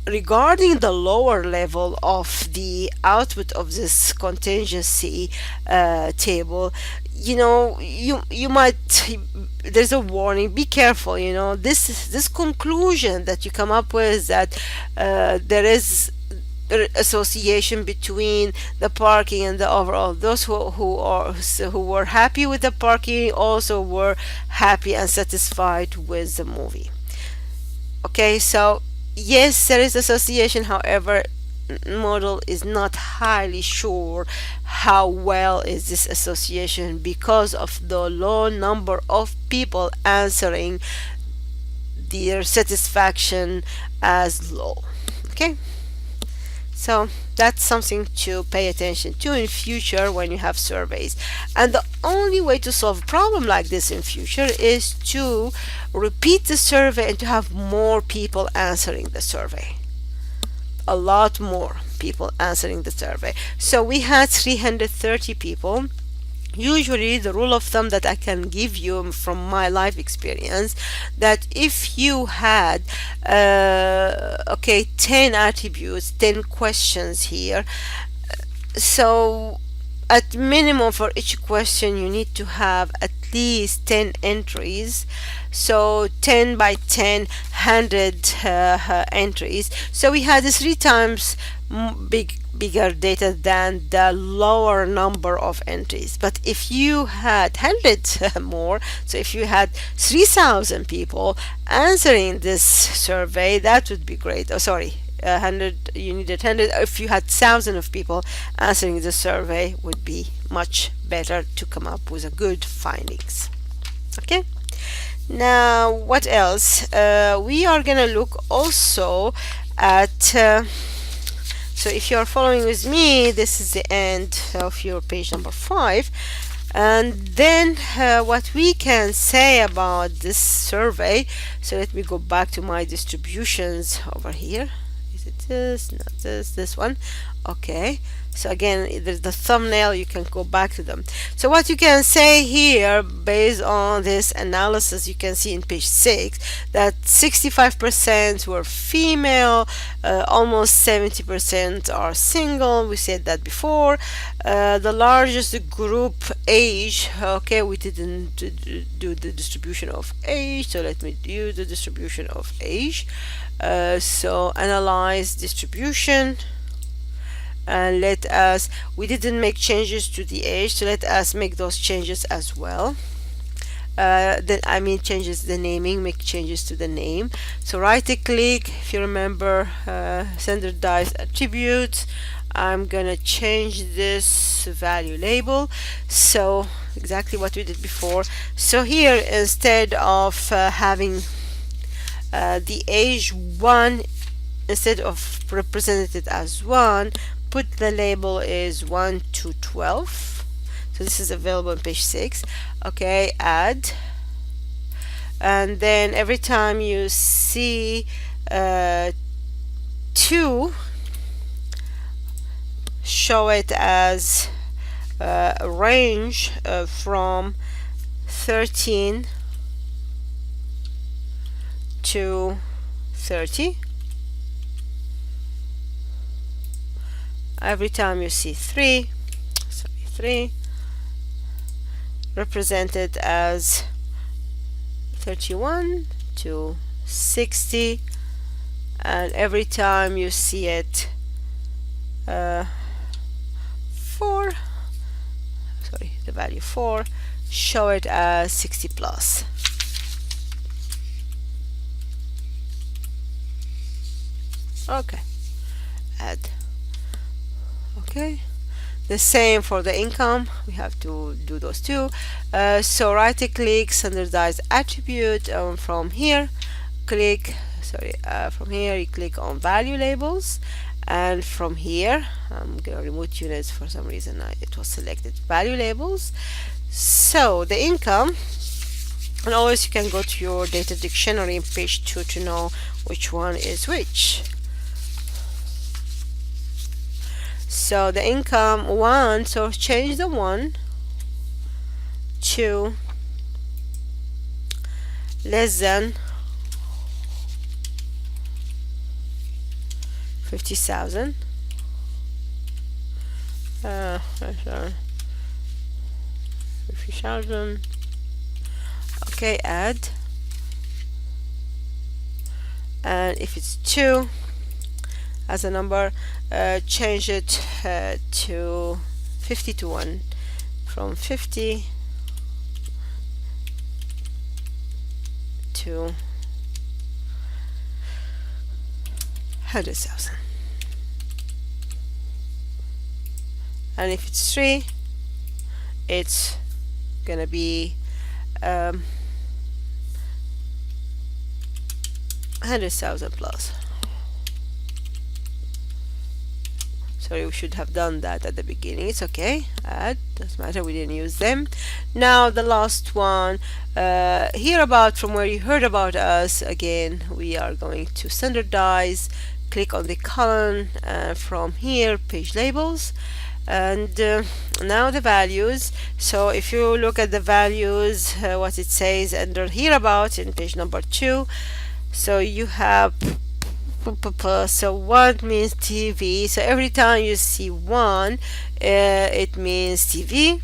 regarding the lower level of the output of this contingency table, you might, there's a warning, be careful. This conclusion that you come up with, that there is association between the parking and the overall. Those who were happy with the parking also were happy and satisfied with the movie. Okay, so yes, there is association. However, model is not highly sure how well is this association because of the low number of people answering their satisfaction as low. Okay, so that's something to pay attention to in future when you have surveys. And the only way to solve a problem like this in future is to repeat the survey and to have more people answering the survey. A lot more people answering the survey. So we had 330 people. Usually the rule of thumb that I can give you from my life experience, that if you had 10 attributes, 10 questions here, so at minimum for each question you need to have at least 10 entries. So 10 by 10, 100 entries. So we had 3 times bigger data than the lower number of entries. But if you had 100 more, so if you had 3,000 people answering this survey, that would be great. Oh, sorry, 100, you needed 100. If you had 1,000 of people answering the survey, would be much better to come up with a good findings. Okay, now what else? We are gonna look also at so if you are following with me, this is the end of your page number 5. And then what we can say about this survey, so let me go back to my distributions over here. Is it this? Not this one. Okay, so again, there's the thumbnail, you can go back to them. So what you can say here based on this analysis, you can see in page 6 that 65% were female, almost 70% are single. We said that before. The largest group age, okay, we didn't do the distribution of age, so let me do the distribution of age. So analyze distribution, and we didn't make changes to the age, so let us make those changes as well. Then I mean changes the naming, make changes to the name. So right click, if you remember, standardized attributes. I'm gonna change this value label, so exactly what we did before. So here, instead of having the age 1, instead of represented as 1, put the label is 1 to 12. So this is available on page 6. Okay, add, and then every time you see 2, show it as a range from 13 to 30. Every time you see 3, represented as 31 to 60, and every time you see it 4, the value 4, show it as 60 plus. Okay, add. Okay, the same for the income, we have to do those two. So right click, standardized attribute, from here from here you click on value labels, and from here I'm gonna remove units, for some reason it was selected value labels. So the income, and always you can go to your data dictionary in page 2 to know which one is which. So the income 1, so change the 1 to less than 50,000. 50,000. Okay, add, and if it's 2 as a number, change it to 50 to 1, from 50 to 100,000. and if it's 3, it's gonna be 100,000 plus. Sorry, we should have done that at the beginning. It's okay. Add, doesn't matter, we didn't use them. Now the last one, hear about from where you heard about us. Again, we are going to standardize, click on the column, from here page labels, and now the values. So if you look at the values, what it says under hear about in page number 2, so you have so 1 means TV. So every time you see 1, it means TV.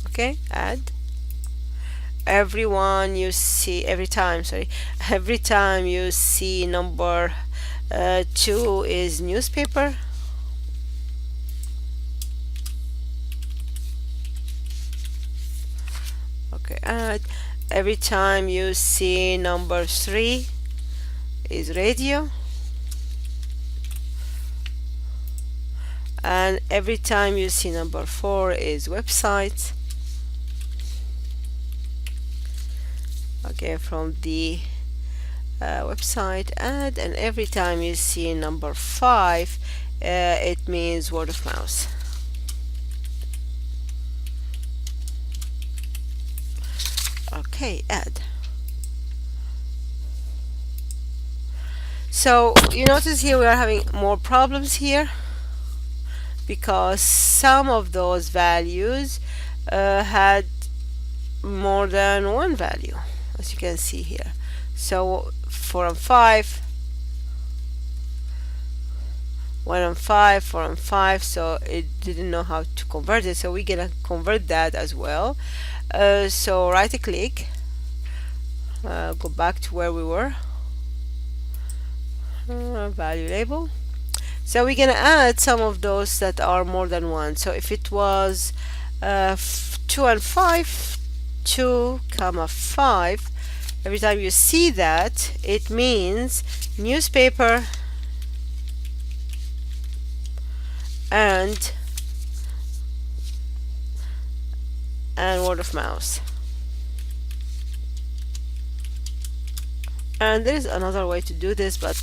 Okay, add. Every time you see number 2 is newspaper. Okay, add. Every time you see number 3 is radio, and every time you see number 4 is website. Okay, from the website, add. And every time you see number 5, it means word of mouth. Okay, add. So you notice here we are having more problems here because some of those values had more than one value, as you can see here. So 4 and 5, 1 and 5, 4 and 5, so it didn't know how to convert it, so we're gonna convert that as well. So right click, go back to where we were, value label. So we're gonna add some of those that are more than one. So if it was 2 and 5, 2 comma 5, every time you see that, it means newspaper and word of mouth. And there is another way to do this, but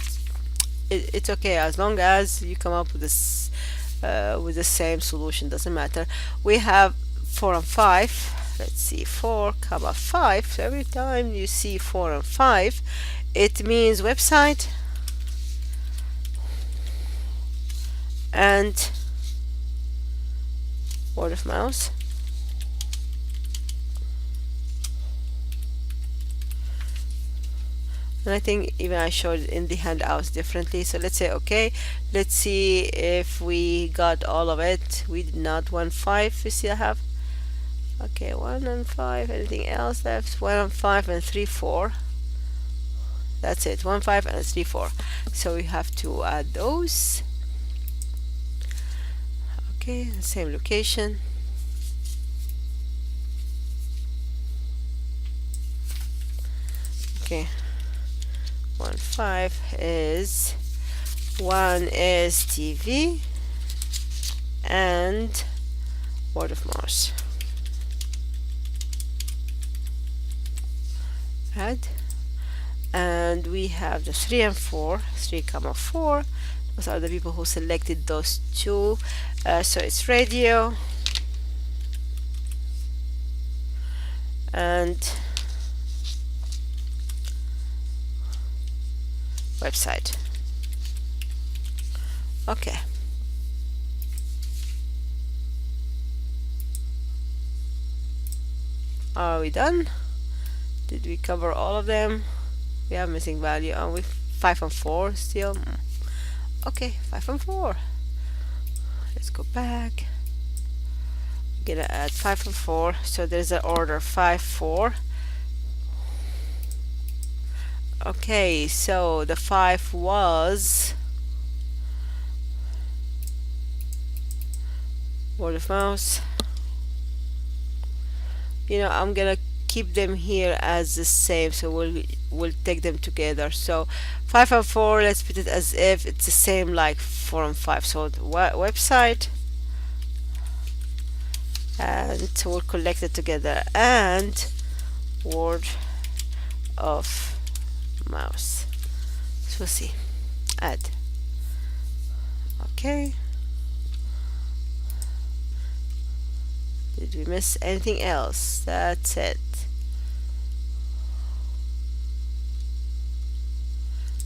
it's okay as long as you come up with this with the same solution, doesn't matter. We have 4 and 5. Let's see, 4 comma 5. So every time you see 4 and 5, it means website and word of mouth. And I think even I showed it in the handouts differently. So let's say okay, let's see if we got all of it. We did not. 1 5, you see I have, okay, 1 and 5. Anything else left? 1 and 5 and 3 4. That's it, 1 5 and 3 4. So we have to add those. Okay, same location. Okay, 1 5 is, 1 is TV and word of mouth. Add. And we have the 3 and 4, 3 comma 4. Those are the people who selected those two. So it's radio and website. Okay. Are we done? Did we cover all of them? We have missing value, and we 5 and 4 still. Okay, 5 and 4. Let's go back. We're gonna add 5 and 4. So there's an order 5 4. Okay, so the 5 was word of mouth. You know, I'm gonna keep them here as the same, so we'll take them together. So 5 and 4, let's put it as if it's the same like 4 and 5. So the website and we'll collect it together, and word of mouse. So we'll see. Add. Okay. Did we miss anything else? That's it.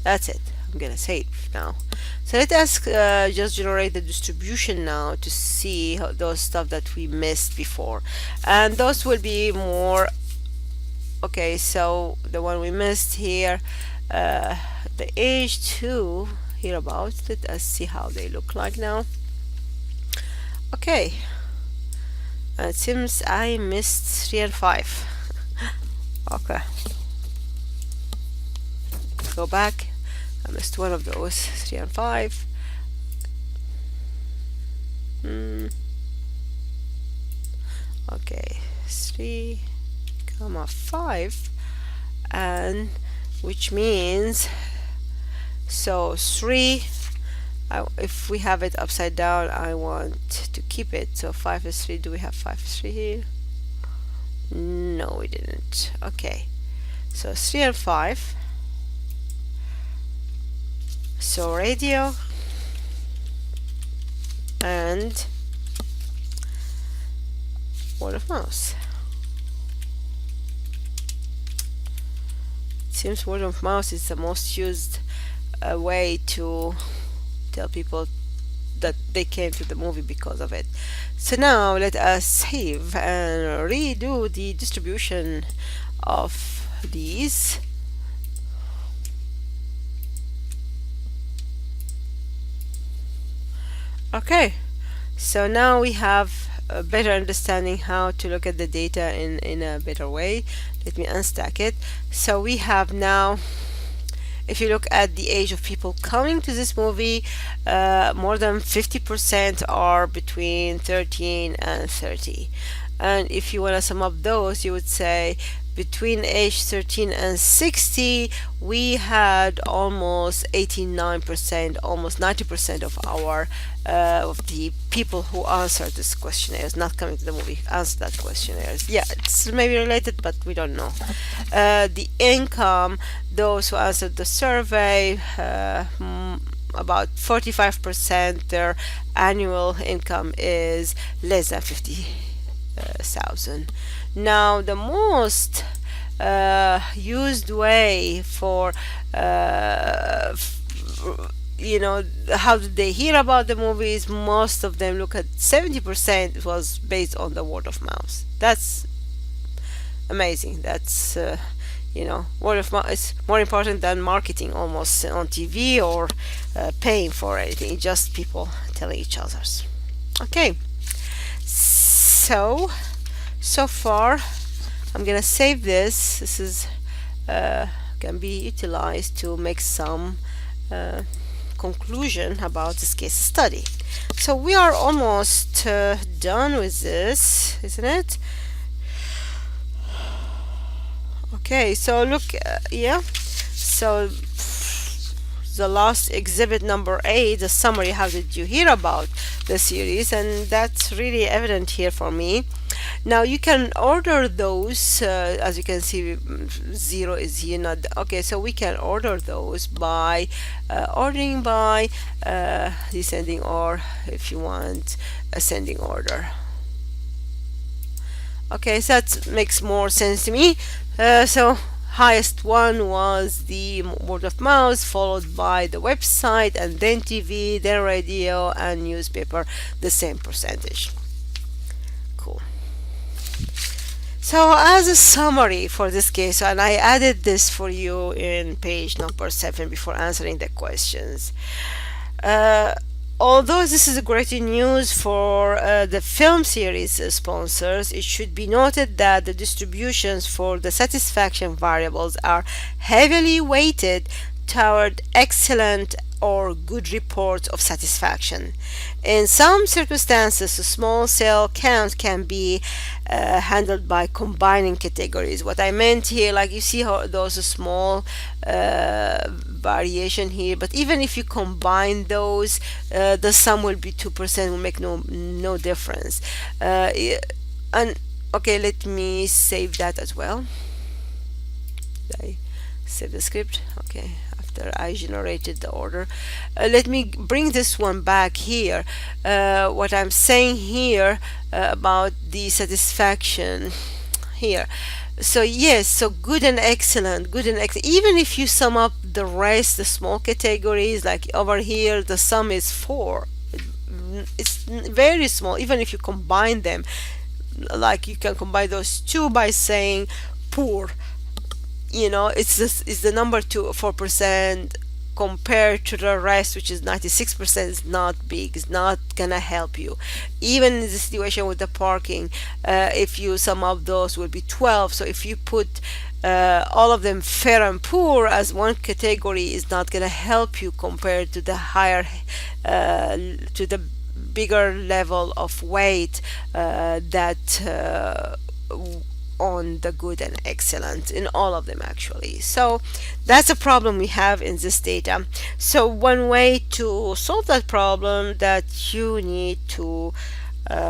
That's it. I'm gonna save now. So let us just generate the distribution now to see how those stuff that we missed before, and those will be more. Okay, so the one we missed here, the age 2 here about. Let us see how they look like now. Okay, it seems I missed 3 and 5. Okay, go back. I missed one of those, 3 and 5. Okay, 3 comma 5, and which means, so 3, if we have it upside down, I want to keep it. So 5 is 3. Do we have 5 is 3 here? No, we didn't. Okay, so 3 and 5. So radio and word of mouse. It seems word of mouse is the most used way to tell people that they came to the movie because of it. So now let us save and redo the distribution of these. Okay, so now we have a better understanding how to look at the data in a better way. Let me unstack it. So we have now, if you look at the age of people coming to this movie, more than 50% are between 13 and 30. And if you want to sum up those, you would say between age 13 and 60, we had almost 89%, almost 90% of our of the people who answered this questionnaires, not coming to the movie, answered that questionnaires. Yeah, it's maybe related, but we don't know. The income, those who answered the survey, about 45% their annual income is less than 50,000. Now the most used way for how did they hear about the movies, most of them look at 70% was based on the word of mouth. That's amazing. That's word of mouth is more important than marketing almost on TV or paying for anything, just people telling each others. Okay, so far I'm gonna save this. This is can be utilized to make some conclusion about this case study. So we are almost done with this, isn't it? Okay, so look, yeah, so the last exhibit number 8, the summary, how did you hear about the series, and that's really evident here for me. Now you can order those, as you can see, 0 is here, not okay, so we can order those by ordering by descending, or if you want ascending order. Okay, so that makes more sense to me. So highest one was the word of mouth, followed by the website, and then TV, then radio, and newspaper, the same percentage. Cool. So as a summary for this case, and I added this for you in page number 7 before answering the questions. Although this is great news for the film series sponsors, it should be noted that the distributions for the satisfaction variables are heavily weighted toward excellent or good reports of satisfaction. In some circumstances, a small cell count can be handled by combining categories. What I meant here, like you see how those small variation here, but even if you combine those, the sum will be 2%, will make no difference. And okay, let me save that as well. I save the script. Okay, after I generated the order, let me bring this one back here. What I'm saying here about the satisfaction here. So yes, so good and excellent, even if you sum up the rest, the small categories, like over here the sum is 4. It's very small. Even if you combine them, like you can combine those two by saying poor, it's the number to 4% compared to the rest, which is 96%. Is not big, it's not gonna help you. Even in the situation with the parking, if you sum up those, will be 12. So if you put all of them fair and poor as one category, is not gonna help you compared to the higher to the bigger level of weight that on the good and excellent in all of them actually. So that's a problem we have in this data. So one way to solve that problem, that you need to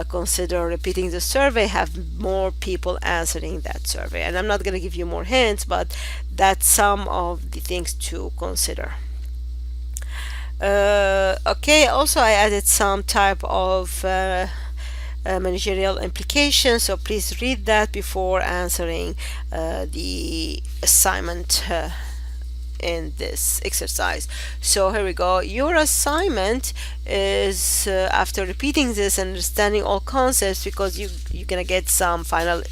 consider repeating the survey, have more people answering that survey. And I'm not going to give you more hints, but that's some of the things to consider. Okay, also I added some type of managerial implications, so please read that before answering the assignment in this exercise. So here we go. Your assignment is after repeating this and understanding all concepts, because you're gonna get some final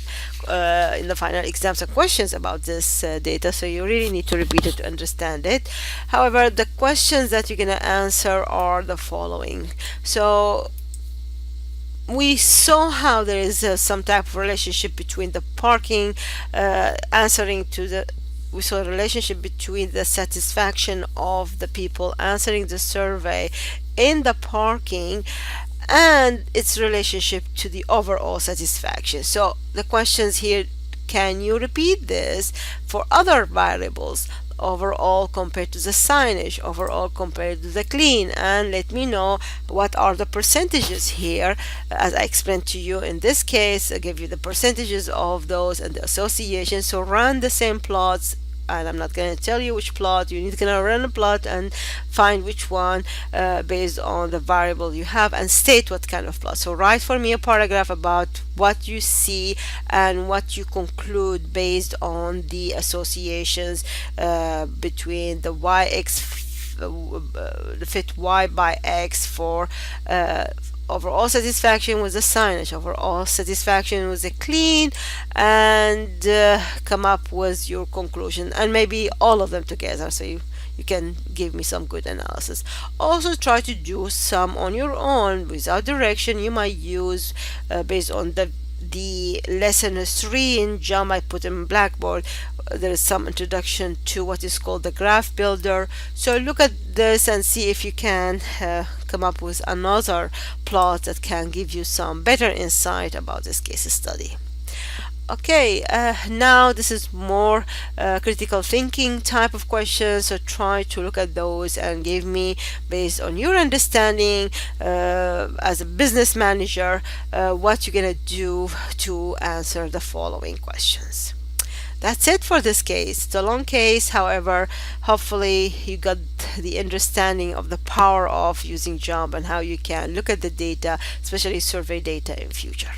in the final exams and questions about this data, so you really need to repeat it to understand it. However, the questions that you're gonna answer are the following. So we saw how there is some type of relationship between the parking, answering to the we saw a relationship between the satisfaction of the people answering the survey in the parking and its relationship to the overall satisfaction. So the questions here, can you repeat this for other variables? Overall compared to the signage, overall compared to the clean, and let me know what are the percentages here. As I explained to you in this case, I gave you the percentages of those and the association. So run the same plots, and I'm not going to tell you which plot. You need to run a plot and find which one based on the variable you have, and state what kind of plot. So write for me a paragraph about what you see and what you conclude based on the associations between the yx, the fit y by x for overall satisfaction with the signage, overall satisfaction with the clean, and come up with your conclusion, and maybe all of them together, so you can give me some good analysis. Also try to do some on your own without direction. You might use based on the lesson 3 in JMP I put in Blackboard. There is some introduction to what is called the graph builder. So look at this and see if you can come up with another plot that can give you some better insight about this case study. Okay, now this is more critical thinking type of questions, so try to look at those and give me, based on your understanding as a business manager, what you're gonna do to answer the following questions. That's it for this case. It's a long case, however, hopefully you got the understanding of the power of using JMP and how you can look at the data, especially survey data, in future.